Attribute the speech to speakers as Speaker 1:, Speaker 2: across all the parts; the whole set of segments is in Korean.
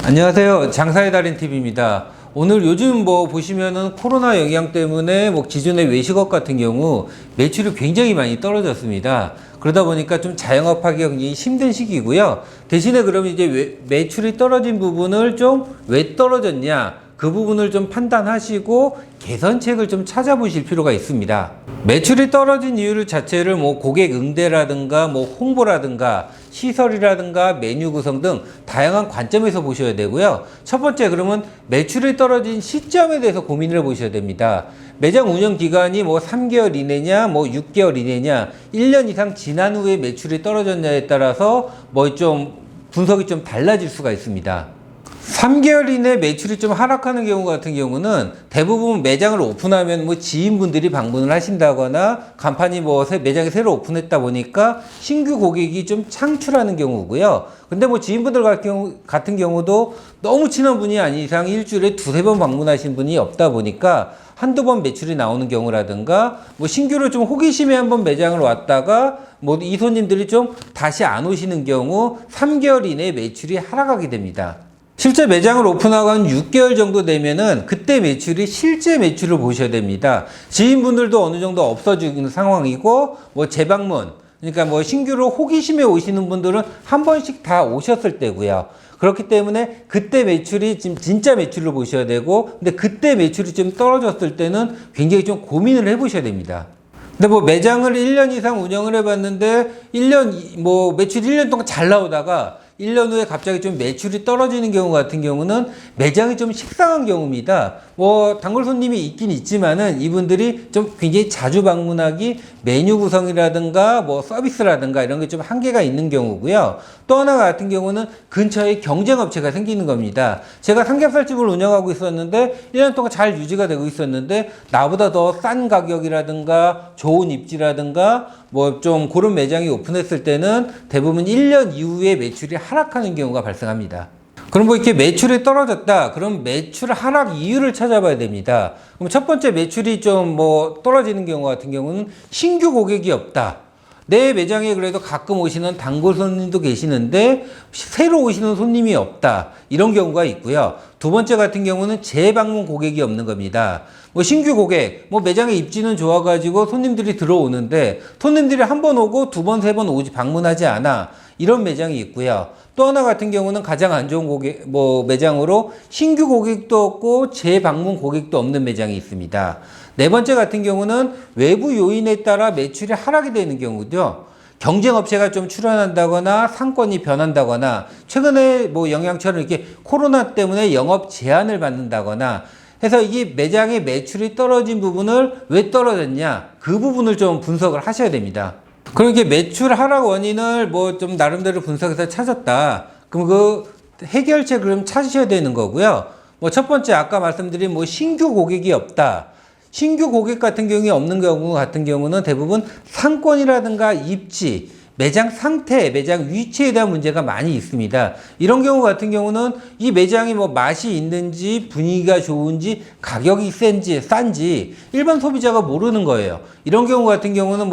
Speaker 1: 안녕하세요. 장사의 달인 TV입니다. 오늘 요즘 보시면은 코로나 영향 때문에 기존의 외식업 같은 경우 매출이 굉장히 많이 떨어졌습니다. 그러다 보니까 좀 자영업하기 굉장히 힘든 시기고요. 대신에 그러면 이제 매출이 떨어진 부분을 좀 왜 떨어졌냐, 그 부분을 좀 판단하시고 개선책을 좀 찾아보실 필요가 있습니다. 매출이 떨어진 이유를 자체를 고객 응대라든가 홍보라든가 시설이라든가 메뉴 구성 등 다양한 관점에서 보셔야 되고요. 첫 번째, 그러면 매출이 떨어진 시점에 대해서 고민을 해 보셔야 됩니다. 매장 운영 기간이 3개월 이내냐, 6개월 이내냐, 1년 이상 지난 후에 매출이 떨어졌냐에 따라서 좀 분석이 좀 달라질 수가 있습니다. 3개월 이내 매출이 좀 하락하는 경우 같은 경우는 대부분 매장을 오픈하면 지인분들이 방문을 하신다거나 간판이 매장이 새로 오픈했다 보니까 신규 고객이 좀 창출하는 경우고요. 근데 지인분들 같은 경우도 너무 친한 분이 아닌 이상 일주일에 두세 번 방문하신 분이 없다 보니까 한두 번 매출이 나오는 경우라든가 신규로 좀 호기심에 한번 매장을 왔다가 이 손님들이 좀 다시 안 오시는 경우 3개월 이내에 매출이 하락하게 됩니다. 실제 매장을 오픈하고 한 6개월 정도 되면은 그때 매출이 실제 매출을 보셔야 됩니다. 지인분들도 어느 정도 없어지는 상황이고 재방문, 그러니까 신규로 호기심에 오시는 분들은 한 번씩 다 오셨을 때고요. 그렇기 때문에 그때 매출이 지금 진짜 매출을 보셔야 되고, 근데 그때 매출이 좀 떨어졌을 때는 굉장히 좀 고민을 해 보셔야 됩니다. 근데 매장을 1년 이상 운영을 해봤는데 매출이 1년 동안 잘 나오다가 1년 후에 갑자기 좀 매출이 떨어지는 경우 같은 경우는 매장이 좀 식상한 경우입니다. 단골 손님이 있긴 있지만은 이분들이 좀 굉장히 자주 방문하기, 메뉴 구성이라든가 서비스라든가 이런 게 좀 한계가 있는 경우고요. 또 하나 같은 경우는 근처에 경쟁업체가 생기는 겁니다. 제가 삼겹살집을 운영하고 있었는데 1년 동안 잘 유지가 되고 있었는데 나보다 더 싼 가격이라든가 좋은 입지라든가 좀 그런 매장이 오픈했을 때는 대부분 1년 이후에 매출이 하락하는 경우가 발생합니다. 그럼 이렇게 매출이 떨어졌다. 그럼 매출 하락 이유를 찾아봐야 됩니다. 그럼 첫 번째, 매출이 좀 떨어지는 경우 같은 경우는 신규 고객이 없다. 내 매장에 그래도 가끔 오시는 단골 손님도 계시는데 새로 오시는 손님이 없다. 이런 경우가 있고요. 두 번째 같은 경우는 재방문 고객이 없는 겁니다. 신규 고객, 매장의 입지는 좋아가지고 손님들이 들어오는데 손님들이 한 번 오고 두 번, 세 번 방문하지 않아. 이런 매장이 있고요. 또 하나 같은 경우는 가장 안 좋은 매장으로 신규 고객도 없고 재방문 고객도 없는 매장이 있습니다. 네 번째 같은 경우는 외부 요인에 따라 매출이 하락이 되는 경우죠. 경쟁업체가 좀 출현한다거나 상권이 변한다거나 최근에 영향처럼 이렇게 코로나 때문에 영업 제한을 받는다거나 해서 이게 매장의 매출이 떨어진 부분을 왜 떨어졌냐, 그 부분을 좀 분석을 하셔야 됩니다. 그럼 이게 매출 하락 원인을 좀 나름대로 분석해서 찾았다. 그럼 그 해결책을 좀 찾으셔야 되는 거고요. 첫 번째, 아까 말씀드린 신규 고객이 없다. 신규 고객 같은 경우에 없는 경우 같은 경우는 대부분 상권이라든가 입지, 매장 상태, 매장 위치에 대한 문제가 많이 있습니다. 이런 경우 같은 경우는 이 매장이 맛이 있는지, 분위기가 좋은지, 가격이 싼지 일반 소비자가 모르는 거예요. 이런 경우 같은 경우는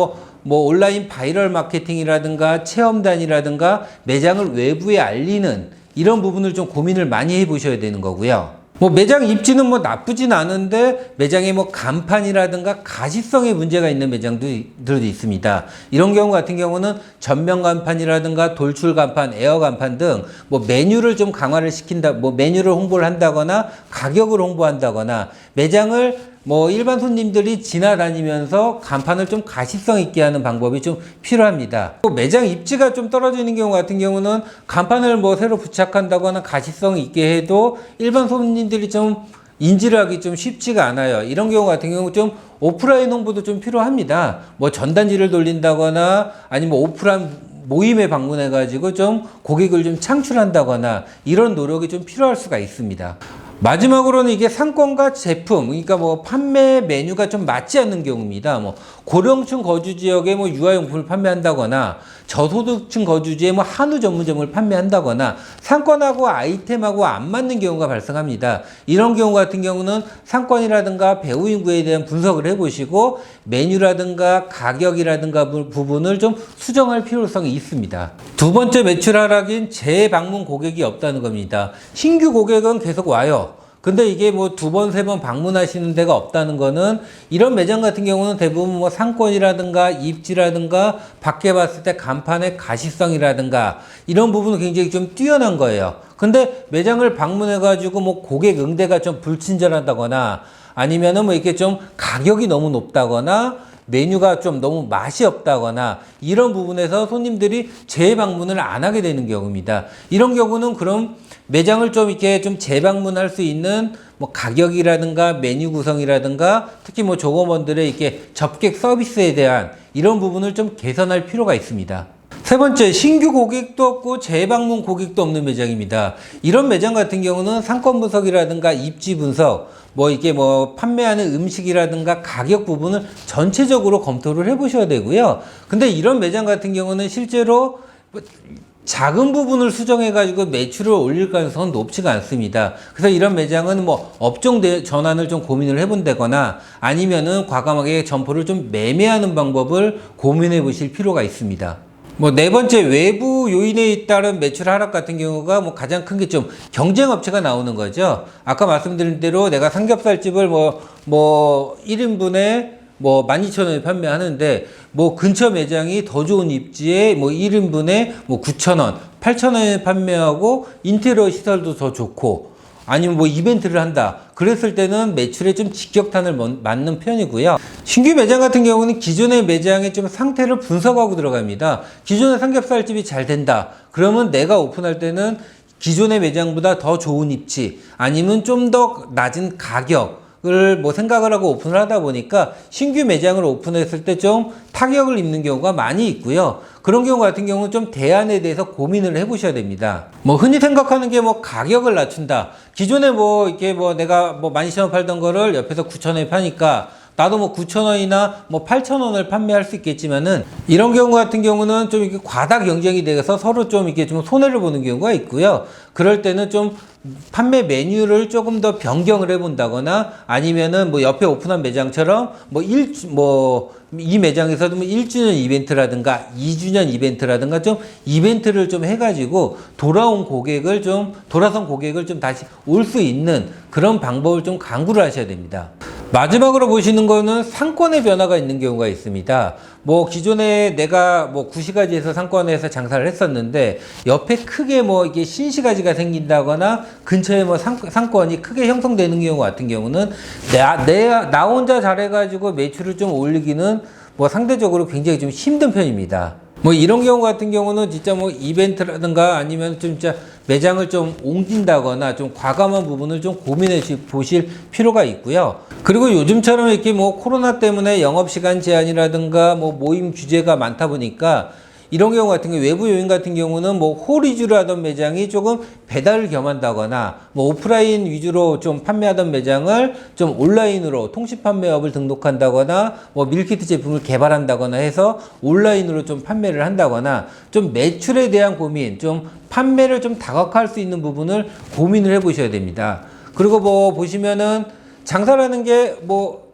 Speaker 1: 온라인 바이럴 마케팅이라든가 체험단이라든가 매장을 외부에 알리는 이런 부분을 좀 고민을 많이 해 보셔야 되는 거고요. 매장 입지는 나쁘진 않은데 매장에 간판이라든가 가시성에 문제가 있는 매장들도 있습니다. 이런 경우 같은 경우는 전면 간판이라든가 돌출 간판, 에어 간판 등 메뉴를 좀 강화를 시킨다, 메뉴를 홍보를 한다거나 가격을 홍보한다거나 매장을 일반 손님들이 지나다니면서 간판을 좀 가시성 있게 하는 방법이 좀 필요합니다. 매장 입지가 좀 떨어지는 경우 같은 경우는 간판을 새로 부착한다거나 가시성 있게 해도 일반 손님들이 좀 인지를 하기 좀 쉽지가 않아요. 이런 경우 같은 경우 좀 오프라인 홍보도 좀 필요합니다. 전단지를 돌린다거나 아니면 오프라인 모임에 방문해가지고 좀 고객을 좀 창출한다거나 이런 노력이 좀 필요할 수가 있습니다. 마지막으로는 이게 상권과 제품, 그러니까 판매 메뉴가 좀 맞지 않는 경우입니다. 고령층 거주 지역에 뭐 유아용품을 판매한다거나 저소득층 거주지에 뭐 한우 전문점을 판매한다거나 상권하고 아이템하고 안 맞는 경우가 발생합니다. 이런 경우 같은 경우는 상권이라든가 배우 인구에 대한 분석을 해보시고 메뉴라든가 가격이라든가 부분을 좀 수정할 필요성이 있습니다. 두 번째 매출 하락인 재방문 고객이 없다는 겁니다. 신규 고객은 계속 와요. 근데 이게 뭐 두 번, 세 번 방문하시는 데가 없다는 거는 이런 매장 같은 경우는 대부분 뭐 상권이라든가 입지라든가 밖에 봤을 때 간판의 가시성이라든가 이런 부분은 굉장히 좀 뛰어난 거예요. 근데 매장을 방문해가지고 뭐 고객 응대가 좀 불친절하다거나 아니면은 뭐 이렇게 좀 가격이 너무 높다거나 메뉴가 좀 너무 맛이 없다거나 이런 부분에서 손님들이 재방문을 안 하게 되는 경우입니다. 이런 경우는 그럼 매장을 좀 이렇게 좀 재방문할 수 있는 뭐 가격이라든가 메뉴 구성이라든가 특히 뭐 종업원들의 이렇게 접객 서비스에 대한 이런 부분을 좀 개선할 필요가 있습니다. 세 번째, 신규 고객도 없고 재방문 고객도 없는 매장입니다. 이런 매장 같은 경우는 상권 분석이라든가 입지 분석, 뭐 이게 뭐 판매하는 음식이라든가 가격 부분을 전체적으로 검토를 해보셔야 되고요. 근데 이런 매장 같은 경우는 실제로 작은 부분을 수정해가지고 매출을 올릴 가능성은 높지가 않습니다. 그래서 이런 매장은 뭐 업종 전환을 좀 고민을 해본다거나 아니면은 과감하게 점포를 좀 매매하는 방법을 고민해 보실 필요가 있습니다. 뭐 네 번째, 외부 요인에 따른 매출 하락 같은 경우가 뭐 가장 큰 게 좀 경쟁 업체가 나오는 거죠. 아까 말씀드린 대로 내가 삼겹살집을 뭐 1인분에 뭐 12,000원에 판매하는데 뭐 근처 매장이 더 좋은 입지에 뭐 1인분에 뭐 9,000원, 8,000원에 판매하고 인테리어 시설도 더 좋고 아니면 뭐 이벤트를 한다. 그랬을 때는 매출에 좀 직격탄을 맞는 편이고요. 신규 매장 같은 경우는 기존의 매장의 좀 상태를 분석하고 들어갑니다. 기존의 삼겹살집이 잘 된다. 그러면 내가 오픈할 때는 기존의 매장보다 더 좋은 입지 아니면 좀 더 낮은 가격을 뭐 생각을 하고 오픈을 하다 보니까 신규 매장을 오픈했을 때 좀 타격을 입는 경우가 많이 있고요. 그런 경우 같은 경우는 좀 대안에 대해서 고민을 해보셔야 됩니다. 뭐 흔히 생각하는 게 뭐 가격을 낮춘다. 기존에 뭐 이렇게 뭐 내가 뭐 12,000원 팔던 거를 옆에서 9,000원에 파니까 나도 뭐 9,000원이나 뭐 8,000원을 판매할 수 있겠지만은 이런 경우 같은 경우는 좀 이렇게 과다 경쟁이 돼서 서로 좀 이렇게 좀 손해를 보는 경우가 있고요. 그럴 때는 좀 판매 메뉴를 조금 더 변경을 해본다거나 아니면은 뭐 옆에 오픈한 매장처럼 이 매장에서도 뭐 1주년 이벤트라든가 2주년 이벤트라든가 좀 이벤트를 좀 해가지고 돌아선 고객을 좀 다시 올 수 있는 그런 방법을 좀 강구를 하셔야 됩니다. 마지막으로 보시는 거는 상권의 변화가 있는 경우가 있습니다. 뭐 기존에 내가 뭐 구시가지에서 상권에서 장사를 했었는데 옆에 크게 뭐 이게 신시가지가 생긴다거나 근처에 뭐 상권이 크게 형성되는 경우 같은 경우는 나 혼자 잘해가지고 매출을 좀 올리기는 뭐 상대적으로 굉장히 좀 힘든 편입니다. 뭐 이런 경우 같은 경우는 진짜 뭐 이벤트라든가 아니면 좀 진짜 매장을 좀 옮긴다거나 좀 과감한 부분을 좀 고민해 보실 필요가 있고요. 그리고 요즘처럼 이렇게 뭐 코로나 때문에 영업시간 제한이라든가 뭐 모임 규제가 많다 보니까 이런 경우 같은 경우 외부 요인 같은 경우는 뭐 홀 위주로 하던 매장이 조금 배달을 겸한다거나 뭐 오프라인 위주로 좀 판매하던 매장을 좀 온라인으로 통신 판매업을 등록한다거나 뭐 밀키트 제품을 개발한다거나 해서 온라인으로 좀 판매를 한다거나 좀 매출에 대한 고민, 좀 판매를 좀 다각화할 수 있는 부분을 고민을 해 보셔야 됩니다. 그리고 뭐 보시면은 장사라는 게 뭐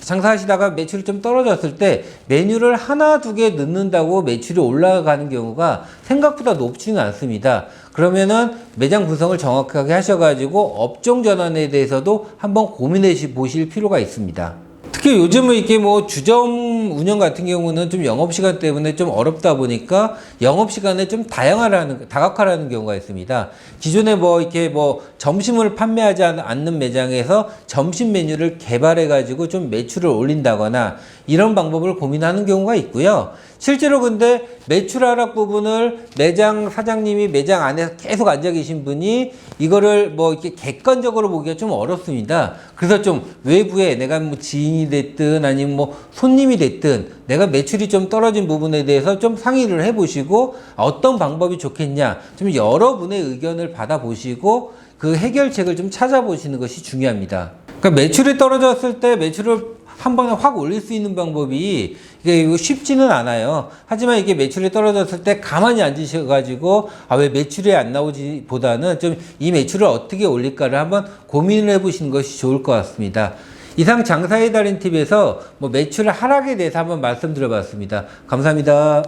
Speaker 1: 장사하시다가 매출이 좀 떨어졌을 때 메뉴를 하나 두 개 넣는다고 매출이 올라가는 경우가 생각보다 높지는 않습니다. 그러면은 매장 구성을 정확하게 하셔가지고 업종 전환에 대해서도 한번 고민해 보실 필요가 있습니다. 특히 요즘은 이렇게 뭐 주점 운영 같은 경우는 좀 영업시간 때문에 좀 어렵다 보니까 영업시간에 좀 다각화라는 경우가 있습니다. 기존에 뭐 이렇게 뭐 점심을 판매하지 않는 매장에서 점심 메뉴를 개발해가지고 좀 매출을 올린다거나 이런 방법을 고민하는 경우가 있고요. 실제로 근데 매출 하락 부분을 매장 사장님이 매장 안에 계속 앉아 계신 분이 이거를 뭐 이렇게 객관적으로 보기가 좀 어렵습니다. 그래서 좀 외부에 내가 뭐 지인이 됐든 아니면 뭐 손님이 됐든 내가 매출이 좀 떨어진 부분에 대해서 좀 상의를 해보시고 어떤 방법이 좋겠냐 좀 여러분의 의견을 받아보시고 그 해결책을 좀 찾아보시는 것이 중요합니다. 그러니까 매출이 떨어졌을 때 매출을 한 번에 확 올릴 수 있는 방법이 이게 쉽지는 않아요. 하지만 이게 매출이 떨어졌을 때 가만히 앉으셔가지고 왜 매출이 안 나오지 보다는 좀 이 매출을 어떻게 올릴까를 한번 고민을 해보시는 것이 좋을 것 같습니다. 이상 장사의 달인 팁에서 매출 하락에 대해서 한번 말씀드려봤습니다. 감사합니다.